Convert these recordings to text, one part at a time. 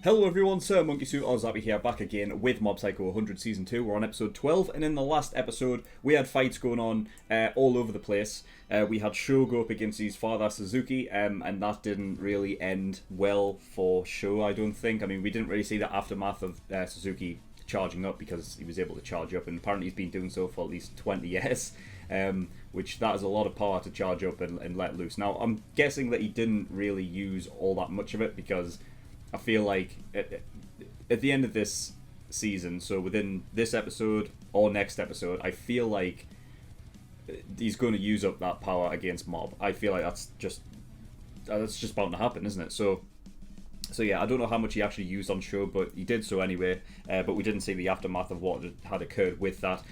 Hello everyone, SirMonkeySuit or Zappy here, back again with Mob Psycho 100 Season 2. We're on episode 12, and in the last episode, we had fights going on all over the place. We had Sho go up against his father, Suzuki, and that didn't really end well for Sho, I don't think. I mean, we didn't really see the aftermath of Suzuki charging up, because he was able to charge up, and apparently he's been doing so for at least 20 years. Which that is a lot of power to charge up and let loose. Now, I'm guessing that he didn't really use all that much of it, because I feel like at the end of this season, so within this episode or next episode, I feel like he's going to use up that power against Mob. I feel like that's just bound to happen, isn't it? So yeah, I don't know how much he actually used on Sho, but he did so anyway. But we didn't see the aftermath of what had occurred with that.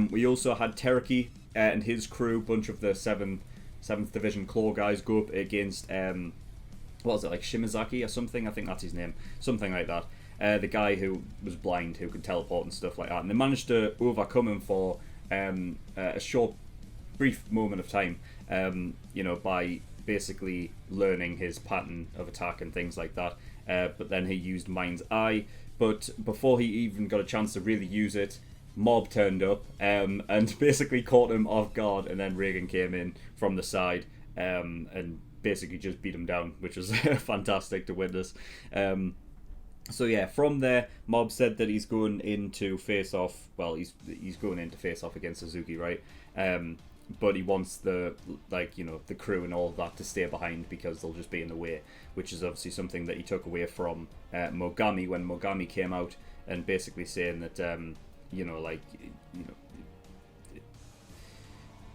We also had Teriki and his crew, bunch of the 7th Division Claw guys, go up against what was it, like Shimazaki or something? I think that's his name. Something like that. The guy who was blind, who could teleport and stuff like that. And they managed to overcome him for a short, brief moment of time, by basically learning his pattern of attack and things like that. But then he used Mind's Eye. But before he even got a chance to really use it, Mob turned up and basically caught him off guard. And then Reagan came in from the side and basically just beat him down, which was fantastic to witness. So yeah, from there, Mob said that he's going in to face off. Well, he's going in to face off against Suzuki, right? But he wants the crew and all of that to stay behind, because they'll just be in the way, which is obviously something that he took away from Mogami when Mogami came out and basically saying that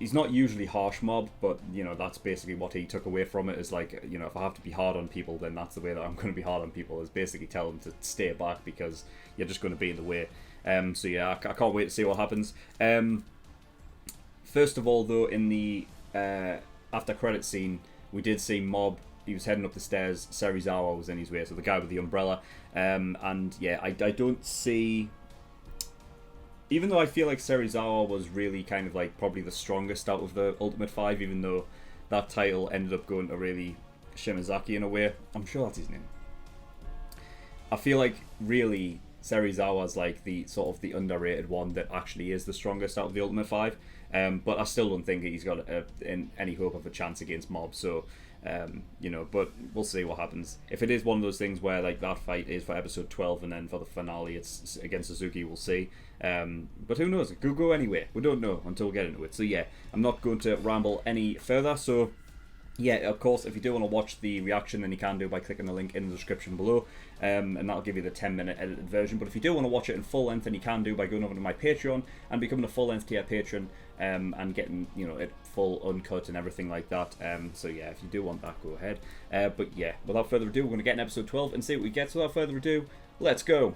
he's not usually harsh Mob, but that's basically what he took away from it, is like, if I have to be hard on people, then that's the way that I'm going to be hard on people, is basically tell them to stay back, because you're just going to be in the way. So yeah, I can't wait to see what happens. First of all, though, in the after credit scene, we did see Mob. He was heading up the stairs. Serizawa was in his way, so the guy with the umbrella. And yeah, I don't see. Even though I feel like Serizawa was really kind of like probably the strongest out of the Ultimate 5, even though that title ended up going to really Shimazaki in a way. I'm sure that's his name. I feel like really Serizawa's like the sort of the underrated one that actually is the strongest out of the Ultimate 5. But I still don't think he's got any hope of a chance against Mob. So, but we'll see what happens. If it is one of those things where like that fight is for episode 12 and then for the finale it's against Suzuki, we'll see. But who knows? It could go anyway. We don't know until we get into it. So yeah, I'm not going to ramble any further. So yeah, of course, if you do want to watch the reaction, then you can do by clicking the link in the description below, and that'll give you the 10-minute edited version. But if you do want to watch it in full length, then you can do by going over to my Patreon and becoming a full-length tier patron, and getting it full uncut and everything like that. So yeah, if you do want that, go ahead. But yeah, without further ado, we're going to get in episode 12 and see what we get. So without further ado, let's go.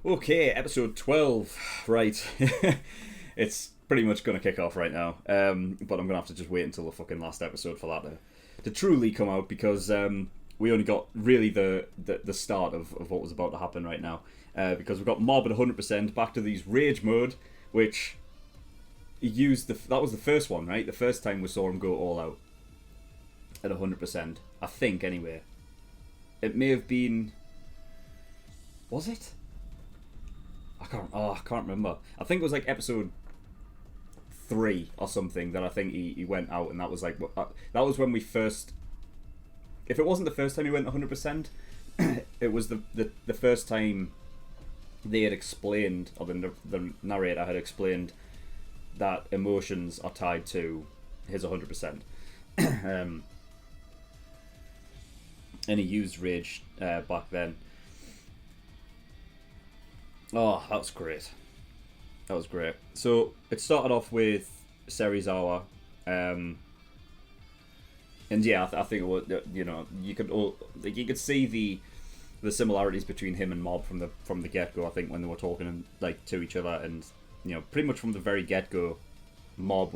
Okay, episode 12. Right. It's pretty much going to kick off right now. But I'm going to have to just wait until the fucking last episode for that to truly come out, because we only got really the start of what was about to happen right now. Because we've got Mob at 100%, back to these rage mode, which he used, that was the first one, right? The first time we saw him go all out at 100%. I think, anyway. It may have been... Was it? I can't remember. I think it was like episode 3 or something that I think he went out, and that was like that was when we first. If it wasn't the first time he went 100%, it was the first time they had explained, or the narrator had explained, that emotions are tied to his 100%. And he used rage back then. Oh, that was great. That was great. So it started off with Serizawa, and yeah, I think it was, you could see the similarities between him and Mob from the get go. I think when they were talking like to each other, and pretty much from the very get go, Mob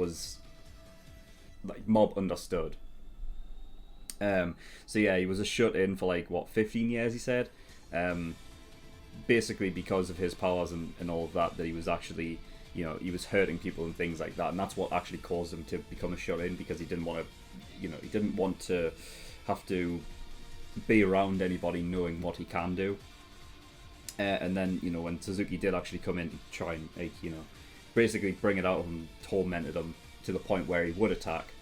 understood. So yeah, he was a shut in for like what, 15 years, he said. Basically because of his powers and all of that he was actually he was hurting people and things like that, and that's what actually caused him to become a shut-in, because he didn't want to, he didn't want to have to be around anybody knowing what he can do. And then, when Suzuki did actually come in to try and, basically bring it out of him, tormented him to the point where he would attack,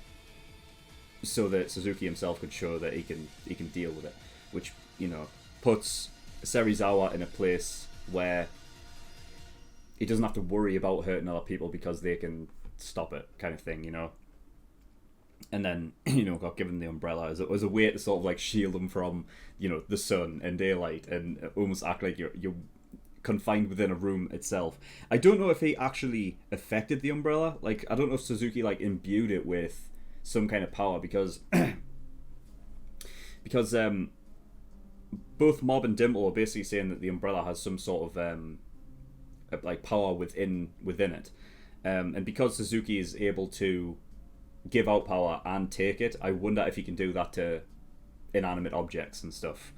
so that Suzuki himself could show that he can deal with it, which, puts Serizawa in a place where he doesn't have to worry about hurting other people because they can stop it, kind of thing, And then, got given the umbrella as a way to sort of like shield him from, the sun and daylight, and almost act like you're confined within a room itself. I don't know if he actually affected the umbrella. Like, I don't know if Suzuki like imbued it with some kind of power, because both Mob and Dimple are basically saying that the umbrella has some sort of like power within it, and because Suzuki is able to give out power and take it, I wonder if he can do that to inanimate objects and stuff.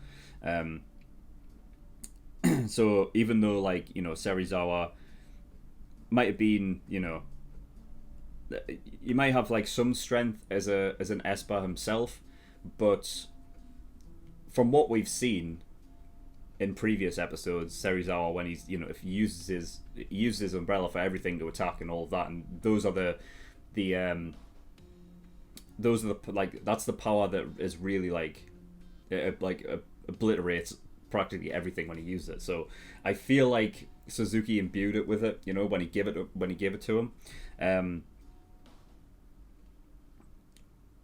So even though, like, Serizawa might have been, he might have like some strength as an Esper himself, but from what we've seen in previous episodes, Serizawa, when he's, if he uses his umbrella for everything to attack and all of that, and those are the like, that's the power that is really like obliterates practically everything when he uses it. So I feel like Suzuki imbued it with it, when he gave it to him.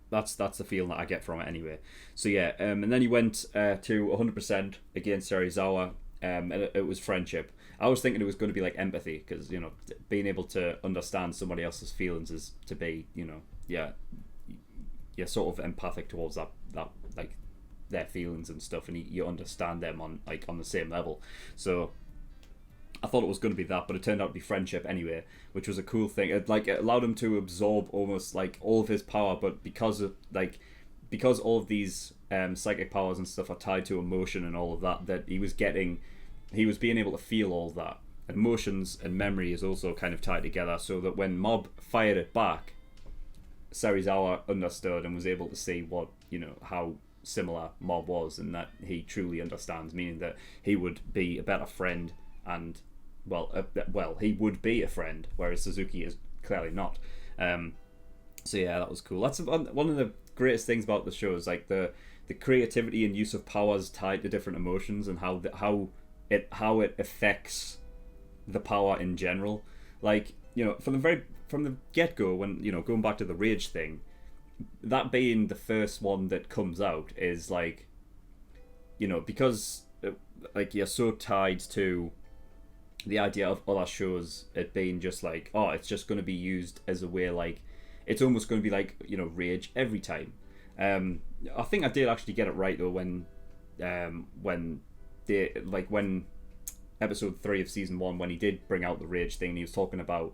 That's the feeling that I get from it anyway. So yeah, and then he went to 100% against Serizawa, and it was friendship. I was thinking it was going to be like empathy, because being able to understand somebody else's feelings is to be, you're sort of empathic towards that like their feelings and stuff, and you understand them on the same level. So I thought it was going to be that, but it turned out to be friendship anyway, which was a cool thing. It allowed him to absorb almost like all of his power, but because all of these psychic powers and stuff are tied to emotion and all of that he was being able to feel all of that. Emotions and memory is also kind of tied together, so that when Mob fired it back, Serizawa understood and was able to see what, how similar Mob was, and that he truly understands, meaning that he would be a better friend, and he would be a friend, whereas Suzuki is clearly not. So yeah, that was cool. That's one of the greatest things about the show, is like the creativity and use of powers tied to different emotions, and how it affects the power in general. Like, from the get-go, when, going back to the rage thing, that being the first one that comes out is like, because like you're so tied to the idea of other shows, it being just like, oh, it's just going to be used as a way, like, it's almost going to be like, rage every time. I think I did actually get it right though when episode 3 of season 1, when he did bring out the rage thing, he was talking about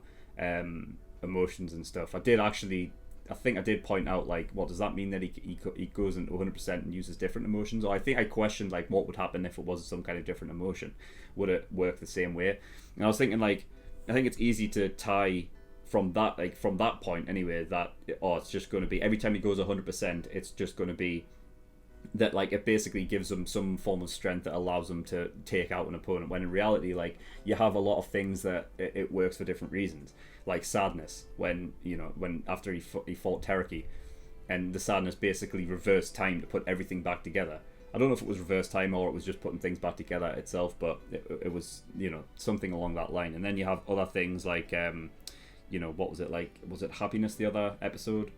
emotions and stuff. I think I did point out, like, what does that mean that he goes into 100% and uses different emotions? Or I think I questioned, like, what would happen if it was some kind of different emotion? Would it work the same way? And I was thinking, like, I think it's easy to tie from that point anyway, that, it's just going to be, every time he goes 100%, it's just going to be that, like, it basically gives him some form of strength that allows him to take out an opponent, when in reality, like, you have a lot of things that it works for different reasons, like sadness, when after he fought Tereki, and the sadness basically reversed time to put everything back together. I don't know if it was reverse time or it was just putting things back together itself, but it was, something along that line. And then you have other things like what was it, like, was it happiness, the other episode,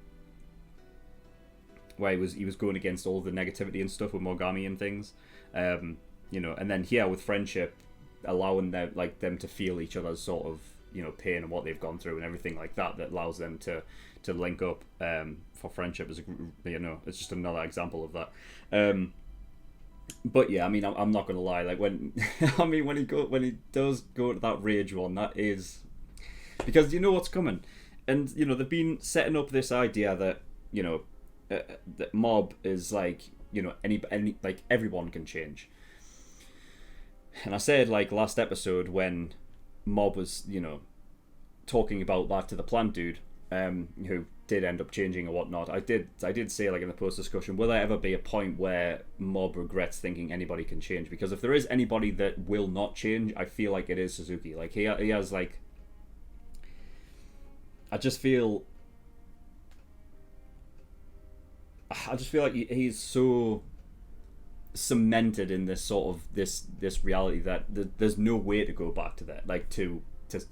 where he was going against all the negativity and stuff with Mogami and things, and then here with friendship, allowing them to feel each other's sort of pain and what they've gone through and everything like that allows them to link up for friendship. Is it's just another example of that. But yeah, I mean, I'm not gonna lie, like, when when he does go to that rage one, that is because what's coming, and they've been setting up this idea that that Mob is like, any like, everyone can change. And I said, like, last episode, when Mob was talking about that to the plant dude, who did end up changing or whatnot, I did say, like, in the post discussion, will there ever be a point where Mob regrets thinking anybody can change? Because if there is anybody that will not change, I feel like it is Suzuki. Like, he has, like, I just feel like he's so cemented in this sort of this reality that there's no way to go back to that, like to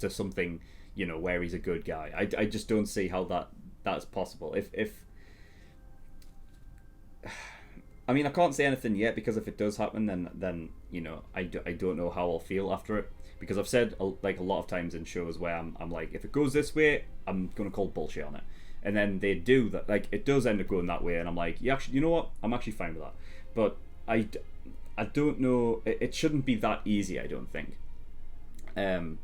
something, you know, where he's a good guy. I just don't see how that's possible. If I mean, I can't say anything yet, because if it does happen, then you know, I don't know how I'll feel after it, because I've said, like, a lot of times in shows where I'm like, if it goes this way, I'm gonna call bullshit on it, and then they do that, like, it does end up going that way, and I'm like, yeah, actually, you know what, I'm actually fine with that. But I don't know, it shouldn't be that easy, I don't think. And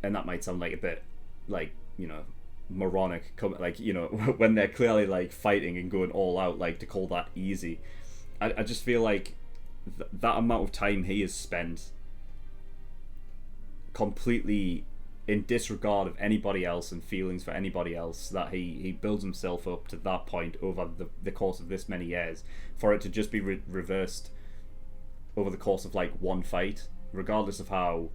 that might sound like a bit, like, you know, moronic, like, you know, when they're clearly, like, fighting and going all out, like, to call that easy. I just feel like that amount of time he has spent completely in disregard of anybody else and feelings for anybody else, that he builds himself up to that point over the course of this many years, for it to just be reversed over the course of, like, one fight, regardless of how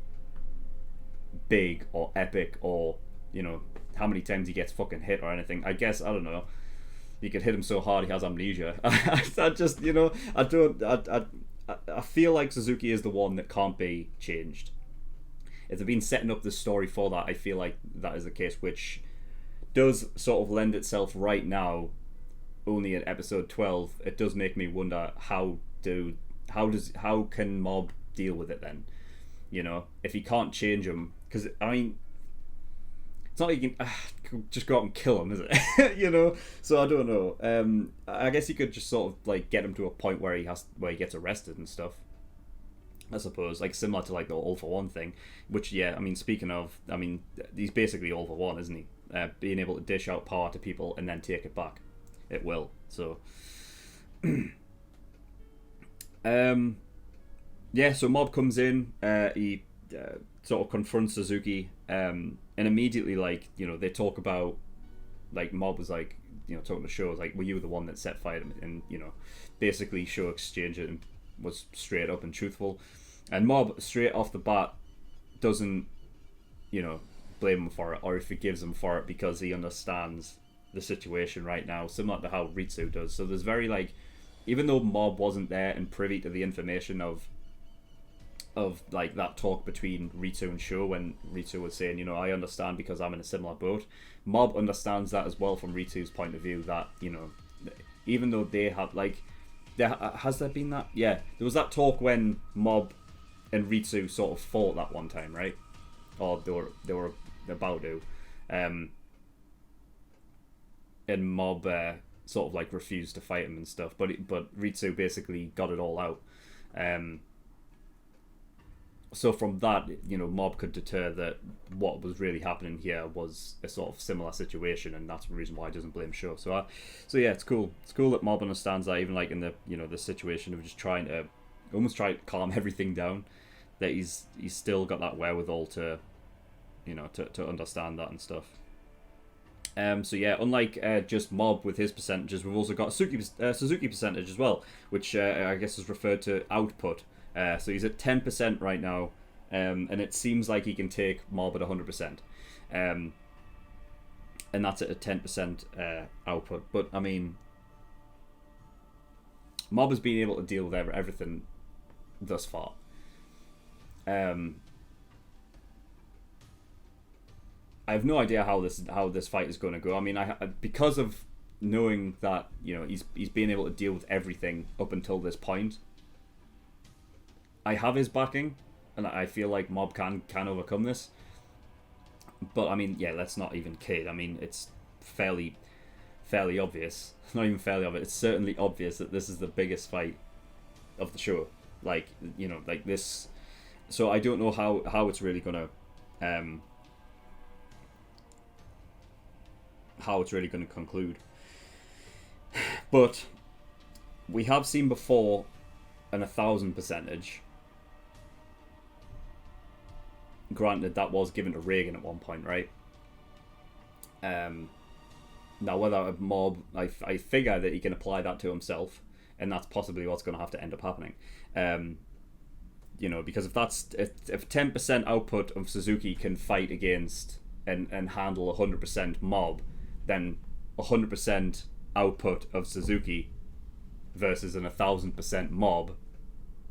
big or epic, or, you know, how many times he gets fucking hit or anything. I guess, I don't know, you could hit him so hard he has amnesia. I just, you know, I feel like Suzuki is the one that can't be changed. If they've been setting up this story for that, I feel like that is the case, which does sort of lend itself right now, only at episode 12. It does make me wonder, how can Mob deal with it then? You know, if he can't change him, because, I mean, it's not like you can just go out and kill him, is it? You know, so I don't know. I guess you could just sort of, like, get him to a point where he gets arrested and stuff, I suppose, like, similar to, like, the All for One thing, which, yeah, I mean, speaking of, I mean, he's basically All for One, isn't he? Being able to dish out power to people and then take it back. It will, so. Yeah, so Mob comes in, he sort of confronts Suzuki, and immediately, like, you know, they talk about, like, Mob was like, you know, talking to Sho, like, were you the one that set fire to him? And, you know, basically Sho exchanged it and was straight up and truthful, and Mob straight off the bat doesn't, you know, blame him for it, or he forgives him for it, because he understands the situation right now, similar to how Ritsu does. So there's very, like, even though Mob wasn't there and privy to the information of like that talk between Ritsu and Sho, when Ritsu was saying, you know, I understand because I'm in a similar boat, Mob understands that as well from Ritsu's point of view, that, you know, even though they have, like, has there been that? Yeah, there was that talk when Mob and Ritsu sort of fought that one time, right? Or they were about to, and Mob sort of, like, refused to fight him and stuff, but Ritsu basically got it all out. So from that, you know, Mob could deter that what was really happening here was a sort of similar situation, and that's the reason why he doesn't blame Sho. So yeah, it's cool. It's cool that Mob understands that, even, like, in the, you know, the situation of just trying to calm everything down, that he's still got that wherewithal to, you know, to understand that and stuff. So yeah, unlike just Mob with his percentages, we've also got Suzuki percentage as well, which I guess is referred to output. So he's at 10% right now, and it seems like he can take Mob at 100%, and that's at a 10% output. But I mean, Mob has been able to deal with everything thus far. I have no idea how this fight is going to go. I mean, because of knowing that, you know, he's been able to deal with everything up until this point, I have his backing, and I feel like Mob can overcome this. But I mean, yeah, let's not even kid. I mean, it's fairly obvious. Not even fairly obvious. It's certainly obvious that this is the biggest fight of the show. Like, you know, like this. So I don't know how it's really gonna conclude. But we have seen before an 1,000 percentage. Granted, that was given to Reagan at one point, right? Now, whether a mob, I figure that he can apply that to himself, and that's possibly what's going to have to end up happening. Because if 10% output of Suzuki can fight against and handle 100% mob, then 100% output of Suzuki versus an 1,000% mob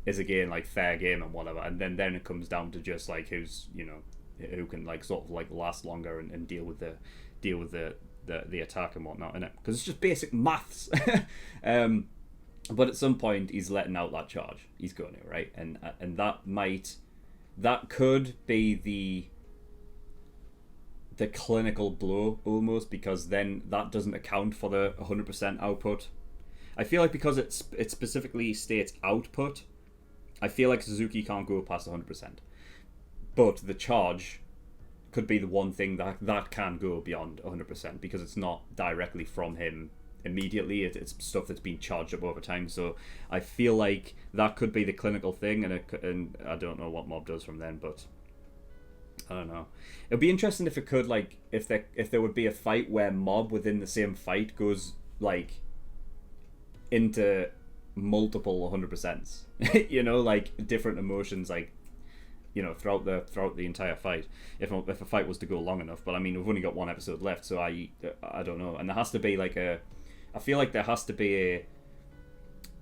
is again like fair game and whatever. And then it comes down to just like who can like sort of like last longer and deal with the attack and whatnot, innit? Because it's just basic maths. But at some point he's letting out that charge. He's going to, right? And that could be the clinical blow almost, because then that doesn't account for the 100% output. I feel like because it specifically states output, I feel like Suzuki can't go past 100%. But the charge could be the one thing that can go beyond 100%, because it's not directly from him immediately. It's stuff that's been charged up over time. So I feel like that could be the clinical thing, and I don't know what mob does from then, but I don't know. It'd be interesting if it could, like, if there would be a fight where mob within the same fight goes like into multiple 100%s. Like different emotions, like, throughout the entire fight, if a fight was to go long enough. But I mean, we've only got one episode left, so I don't know. And there has to be like I feel like there has to be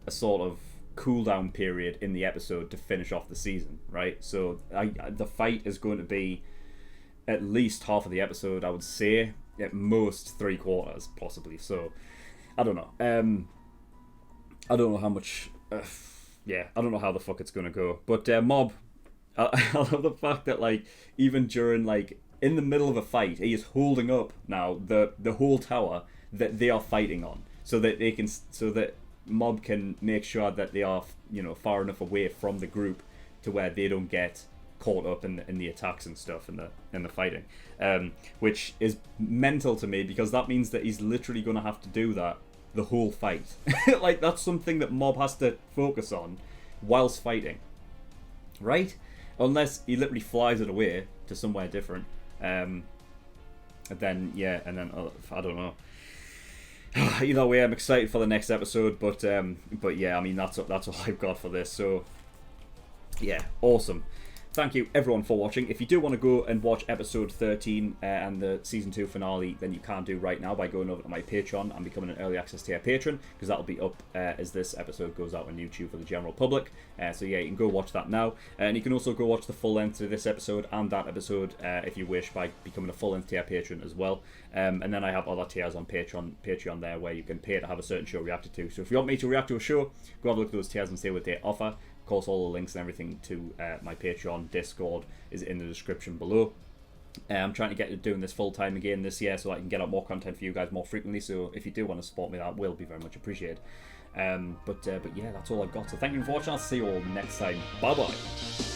a sort of cool down period in the episode to finish off the season, right? So the fight is going to be at least half of the episode, I would say, at most 3/4 possibly. So I don't know. I don't know how much. I don't know how the fuck it's going to go. But mob. I love the fact that, like, even during, like, in the middle of a fight, he is holding up now the whole tower that they are fighting on, so that mob can make sure that they are, far enough away from the group to where they don't get caught up in the attacks and stuff and the fighting, which is mental to me, because that means that he's literally going to have to do that the whole fight. Like, that's something that mob has to focus on whilst fighting, right? Unless he literally flies it away to somewhere different. I don't know. Either way, I'm excited for the next episode, but yeah, I mean, that's all I've got for this. So yeah, awesome. Thank you everyone for watching. If you do want to go and watch episode 13 and the season 2 finale, then you can do right now by going over to my Patreon and becoming an early access tier patron, because that'll be up as this episode goes out on YouTube for the general public. So yeah, you can go watch that now, and you can also go watch the full length of this episode and that episode if you wish, by becoming a full length tier patron as well. And then I have other tiers on Patreon there, where you can pay to have a certain show reacted to. So if you want me to react to a show, go have a look at those tiers and see what they offer. Of course, all the links and everything to my Patreon, Discord is in the description below. I'm trying to get to doing this full time again this year, so I can get out more content for you guys more frequently. So if you do want to support me, that will be very much appreciated. But yeah, that's all I've got. So thank you for watching. I'll see you all next time. Bye bye.